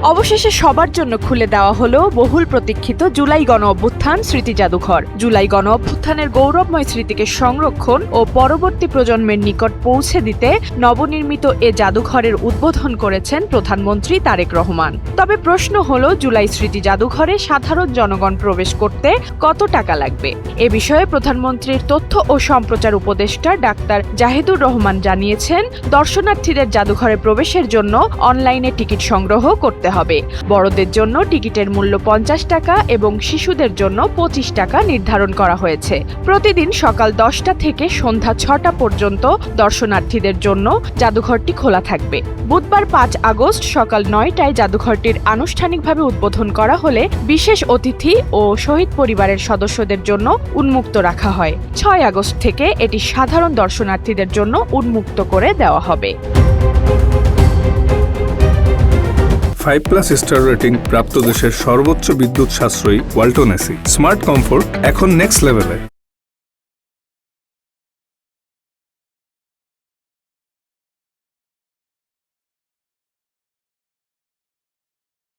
অবশেষে সবার জন্য খুলে দেওয়া হলো বহুল প্রতীক্ষিত জুলাই গণ অভ্যুত্থান স্মৃতি জাদুঘর। জুলাই গণ অভ্যুত্থানের গৌরবময় স্মৃতিকে সংরক্ষণ ও পরবর্তী প্রজন্মের নিকট পৌঁছে দিতে নবনির্মিত এ জাদুঘরের উদ্বোধন করেছেন প্রধানমন্ত্রী তারেক রহমান। তবে প্রশ্ন হলো, জুলাই স্মৃতি জাদুঘরে সাধারণ জনগণ প্রবেশ করতে কত টাকা লাগবে? এ বিষয়ে প্রধানমন্ত্রীর তথ্য ও সম্প্রচার উপদেষ্টা ডাক্তার জাহিদুর রহমান জানিয়েছেন, দর্শনার্থীদের জাদুঘরে প্রবেশের জন্য অনলাইনে টিকিট সংগ্রহ করতে হবে। বড়দের জন্য টিকিটের মূল্য 50 টাকা এবং শিশুদের জন্য 25 টাকা নির্ধারণ করা হয়েছে। প্রতিদিন সকাল 10টা থেকে সন্ধ্যা 6টা পর্যন্ত দর্শনার্থীদের জন্য জাদুঘরটি খোলা থাকবে। বুধবার 5 আগস্ট সকাল 9টায় জাদুঘরটির আনুষ্ঠানিকভাবে উদ্বোধন করা হলে বিশেষ অতিথি ও শহীদ পরিবারের সদস্যদের জন্য উন্মুক্ত রাখা হয়। 6 আগস্ট থেকে এটি সাধারণ দর্শনার্থীদের জন্য উন্মুক্ত করে দেওয়া হবে। 5+ স্টার রেটিং প্রাপ্ত দেশের সর্বোচ্চ বিদ্যুৎ সাশ্রয়ী ওয়ালটন এসি। স্মার্ট কমফোর্ট এখন নেক্সট লেভেলে।